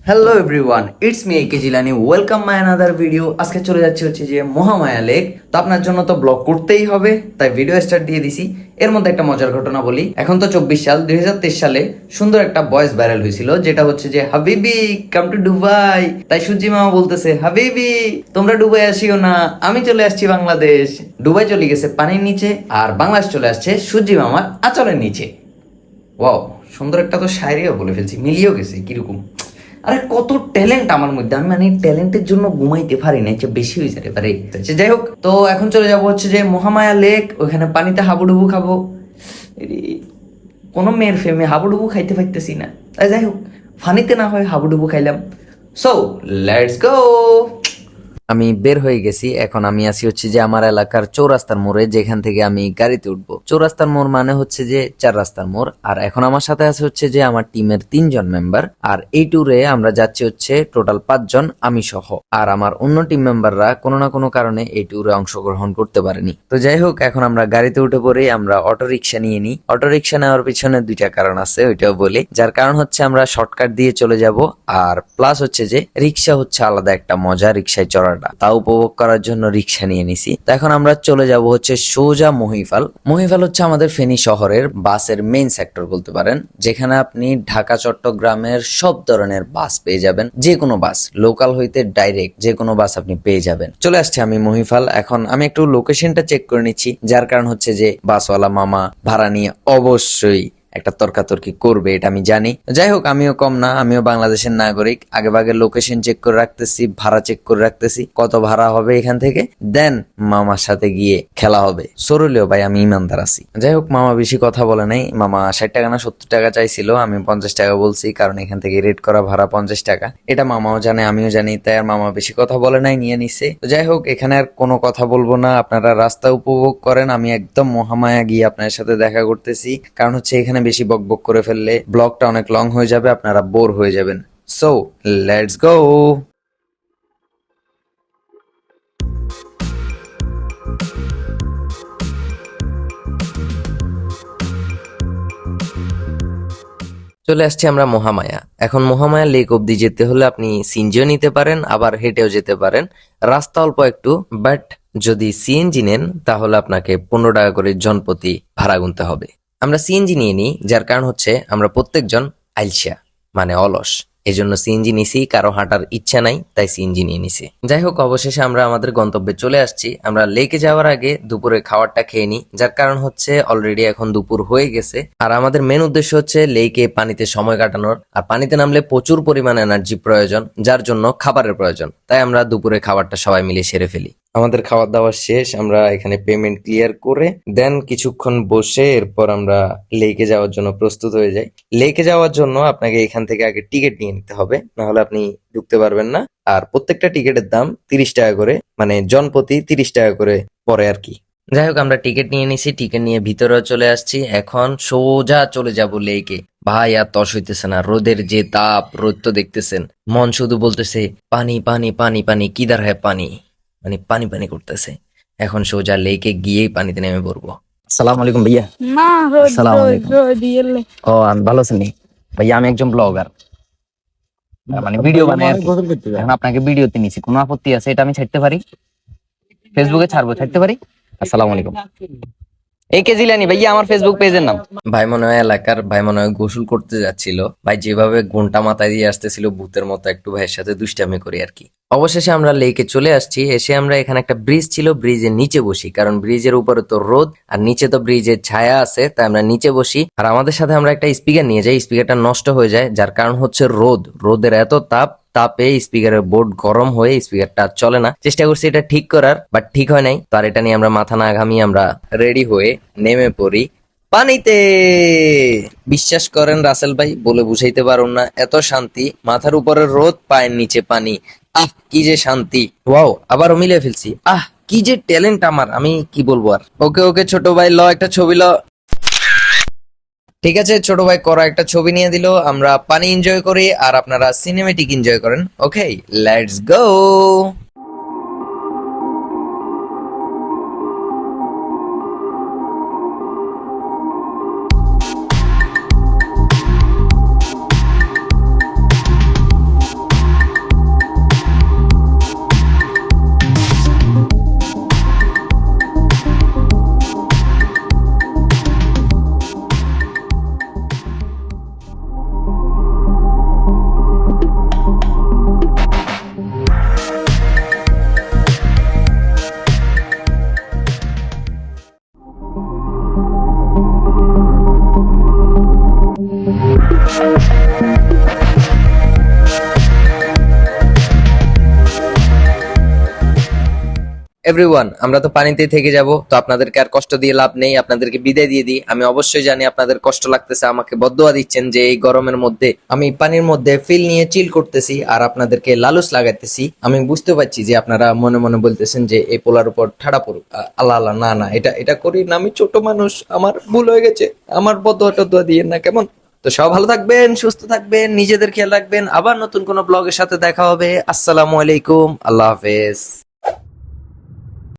Hello everyone, it's me একে Jilani. Welcome my another video. আজকে চলে যাচ্ছে হচ্ছে যে মহামায়া লেক। তো আপনার জন্য তো ব্লগ করতেই হবে, তাই ভিডিও স্টার্ট দিয়ে দিছি। এর মধ্যে একটা মজার ঘটনা বলি। এখন তো 24 সাল, 2023 সালে সুন্দর একটা ভয়েস ভাইরাল হয়েছিল, যেটা হচ্ছে যে হাবিবি কাম টু দুবাই। তাই সূর্যি মামা বলতেছে, হাবিবি তোমরা দুবাই আসিও না, আমি চলে আসছি বাংলাদেশ। দুবাই চলে গেছে পানির নিচে, আর বাংলাদেশ চলে আসছে সূর্যি মামার আঁচলের নিচে। ওয়াও, সুন্দর একটা তো শায়রিও বলে ফেলছি, মিলিয়েও গেছে কিরকম। আরে কত ট্যালেন্ট আমার মধ্যে, আমি মানে ট্যালেন্টের জন্য ঘুমাইতে পারি না, এটা বেশি হয়ে যেতে পারে। যাই হোক, তো এখন চলে যাবো হচ্ছে যে মহামায়া লেক। ওখানে পানিতে হাবুডুবু খাবো। কোনো মেয়ের ফেমে হাবুডুবু খাইতে পারতেছি না। তাই যাই হোক, ফানিতে না হয় হাবুডুবু খাইলাম। So let's go. আমি বের হয়ে গেছি। এখন আমি আছি হচ্ছে যে আমার এলাকার চৌরাস্তার মোড়ে, যেখান থেকে আমি গাড়িতে উঠবো। চৌরাস্তার মোড় মানে হচ্ছে যে 4 রাস্তার মোড়। আর এখন আমার সাথে আছে হচ্ছে যে আমার টিমের 3 জন মেম্বার। আর এই ট্যুরে আমরা যাচ্ছি হচ্ছে টোটাল 5 জন, আমি সহ। আর আমার অন্য টিম মেম্বাররা কোনো না কোনো কারণে এই ট্যুরে অংশগ্রহণ করতে পারেনি। তো যাই হোক, এখন আমরা গাড়িতে উঠে পড়ে আমরা অটো রিক্সা নিয়ে নিই। অটো রিক্সা নেওয়ার পিছনে 2টা কারণ আছে, ওইটাও বলি। যার কারণ হচ্ছে আমরা শর্টকাট দিয়ে চলে যাব, আর প্লাস হচ্ছে যে রিক্সা হচ্ছে আলাদা একটা মজা, রিক্সায় চড়াটা তা উপভোগ করার জন্য রিক্সা নিয়ে নিছি। তো এখন আমরা চলে যাব হচ্ছে সোজা মহিফাল। মহিফাল হচ্ছে আমাদের ফেনী শহরের বাসের মেইন সেক্টর বলতে পারেন, যেখানে আপনি ঢাকা চট্টগ্রামের সব ধরনের বাস পেয়ে যাবেন। যে কোনো বাস, লোকাল হইতে ডাইরেক্ট যে কোনো বাস আপনি পেয়ে যাবেন। চলে আসছে আমি মহিফাল। এখন আমি একটু লোকেশনটা চেক করে নিচ্ছি, যার কারণ হচ্ছে যে বাসওয়ালা মামা ভাড়া নিয়ে অবশ্যই একটা তর্কাতর্কি করবে, এটা আমি জানি। যাই হোক, আমিও কম না, আমিও বাংলাদেশের নাগরিক। আগে ভাগে লোকেশন চেক করে রাখতেছি, ভাড়া চেক করে রাখতেছি, কত ভাড়া হবে এখান থেকে, দেন মামার সাথে গিয়ে খেলা হবে। সরলেও ভাই আমি ইমানদার আছি। যাই হোক, মামা বেশি কথা বলে নাই। মামা 60 টাকা না 70 টাকা চাইছিল, আমি 50 টাকা বলছি, কারণ এখান থেকে রেট করা ভাড়া 50 টাকা। এটা মামাও জানে, আমিও জানি, তাই আর মামা বেশি কথা বলে নাই, নিয়ে নিছে। তো যাই হোক, এখানে আর কোনো কথা বলবো না, আপনারা রাস্তা উপভোগ করেন। আমি একদম মহামায়া গিয়ে আপনার সাথে দেখা করতেছি, কারণ হচ্ছে এখানে বেশি বকবক করে ফেললে ব্লগটা অনেক লং হয়ে যাবে, আপনারা বোর হয়ে যাবেন। So let's go. চলে আসছি আমরা মহামায়া। এখন মহামায়া লেক অব্দি যেতে হলে আপনি সিএনজিও নিতে পারেন, আবার হেঁটেও যেতে পারেন। রাস্তা অল্প একটু, বাট যদি সিএনজি নেন তাহলে আপনাকে 15 টাকা করে জনপ্রতি ভাড়া গুনতে হবে। আমরা সিএনজি নিয়ে নিই, যার কারণ হচ্ছে আমরা প্রত্যেকজন আইলসা, মানে অলস। এই জন্য সিএনজি নিছি, কারো হাঁটার ইচ্ছা নাই, তাই সিএনজি নিয়ে নিছি। যাই হোক, অবশেষে আমরা আমাদের গন্তব্যে চলে আসছি। আমরা লেকে যাওয়ার আগে দুপুরে খাবারটা খেয়ে নিই, যার কারণ হচ্ছে অলরেডি এখন দুপুর হয়ে গেছে। আর আমাদের মেন উদ্দেশ্য হচ্ছে লেকে পানিতে সময় কাটানোর। আর পানিতে নামলে প্রচুর পরিমাণ এনার্জি প্রয়োজন, যার জন্য খাবারের প্রয়োজন। তাই আমরা দুপুরে খাবারটা সবাই মিলে সেরে ফেলি। আমাদের খাওয়া দাওয়া শেষ, আমরা এখানে পেমেন্ট ক্লিয়ার করে দেন কিছুক্ষণ বসে এরপর আমরা লেকে যাওয়ার জন্য প্রস্তুত হয়ে যাই। লেকে যাওয়ার জন্য আপনাকে এখান থেকে আগে টিকিট নিয়ে নিতে হবে, না হলে আপনি ঢুকতে পারবেন না। আর প্রত্যেকটা টিকিটের দাম 30 টাকা করে, মানে জনপ্রতি 30 টাকা করে পড়ে আর কি। যাই হোক, আমরা টিকিট নিয়ে নিছি, টিকিট নিয়ে ভিতরে চলে আসছি। এখন সোজা চলে যাব লেকে। ভাই আর তস হইতেছে না, রোদের যে তাপ, রোদ তো দেখতেছেন। মন শুধু বলতেছে পানি পানি পানি পানি, কিদার হ্যাঁ পানি, মানে পানি পানি করতেছে। এখন সোজা লেকে গিয়েই পানিতে নেমে পড়বো। আসসালামু আলাইকুম ভাইয়া। না আসসালামু আলাইকুম। ও আমি ভালো আছেন ভাইয়া? আমি একজন ব্লগার, মানে ভিডিও বানাই আর কি। এখন আপনাকে ভিডিওতে নিছি, কোনো আপত্তি আছে? এটা আমি ছাড়তে পারি, ফেসবুকে ছাড়তে পারি? আসসালামু আলাইকুম। এই কে জিলানি ভাইয়া আমার ফেসবুক পেজের নাম। ভাই মনে হয় এলাকার, ভাই মনে হয় গোসল করতে যাচ্ছিল। ভাই যেভাবে ঘন্টা মাথায় দিয়ে আসতেছিল ভূতের মতো, একটু ভাইয়ের সাথে দুষ্টামি করি আর কি। অবশেষে আমরা লেকে চলে আসছি। এসে আমরা এখানে একটা ব্রিজ ছিল, ব্রিজের নিচে বসি, কারণ ব্রিজের উপরে তো রোদ আর নিচে তো ব্রিজের ছায়া আছে, তাই আমরা নিচে বসি। আর আমাদের সাথে আমরা একটা স্পিকার নিয়ে যাই, স্পিকারটা নষ্ট হয়ে যায়, যার কারণ হচ্ছে রোদের এত তাপে স্পিকারের বোর্ড গরম হয়ে স্পিকারটা চলে না। চেষ্টা করছি এটা ঠিক করার, বাট ঠিক হয় নাই। তো আর এটা নিয়ে আমরা মাথা না ঘামিয়ে আমরা রেডি হয়ে নেমে পড়ি পানিতে। বিশ্বাস করেন রাসেল ভাই, বলে বুঝাইতে পারুম না, এত শান্তি। মাথার উপরে রোদ, পায়ের নিচে পানি, আহ কি যে শান্তি। ওয়াও, আবারও মিলে ফেলছি। কি যে ট্যালেন্ট আমার, আমি কি বলবো আর। ওকে ছোট ভাই, ল একটা ছবি ল। ঠিক আছে ছোট ভাই, করো একটা ছবি নিয়ে দিল। আমরা পানি এনজয় করি আর আপনারা সিনেমেটিক এনজয় করেন। ওকে, লেটস গো। এভরিওয়ান, আমরা তো পানিতেই থেকে যাব, তো আপনাদেরকে আর কষ্ট দিয়ে লাভ নেই, আপনাদেরকে বিদায় দিয়ে দিই। আমি অবশ্যই জানি আপনাদের কষ্ট লাগতেছে, আমাকে বদদোয়া দিচ্ছেন যে এই গরমের মধ্যে আমি পানির মধ্যে ফিল নিয়ে চিল করতেছি আর আপনাদেরকে লালুস লাগাইতেছি। আমি বুঝতে পারছি যে আপনারা মনে মনে বলতেছেন যে এই পোলার উপর ঠাড়া পড়ুক। আল্লাহ আল্লাহ, না না, এটা এটা করি না, আমি ছোট মানুষ, আমার ভুল হয়ে গেছে, আমার বদদোয়া টদদোয়া দিয়ে না কেমন। তো সব ভালো থাকবেন, সুস্থ থাকবেন, নিজেদের খেয়াল রাখবেন। আবার নতুন কোনো ব্লগের সাথে দেখা হবে। আসসালামু আলাইকুম, আল্লাহ হাফেজ।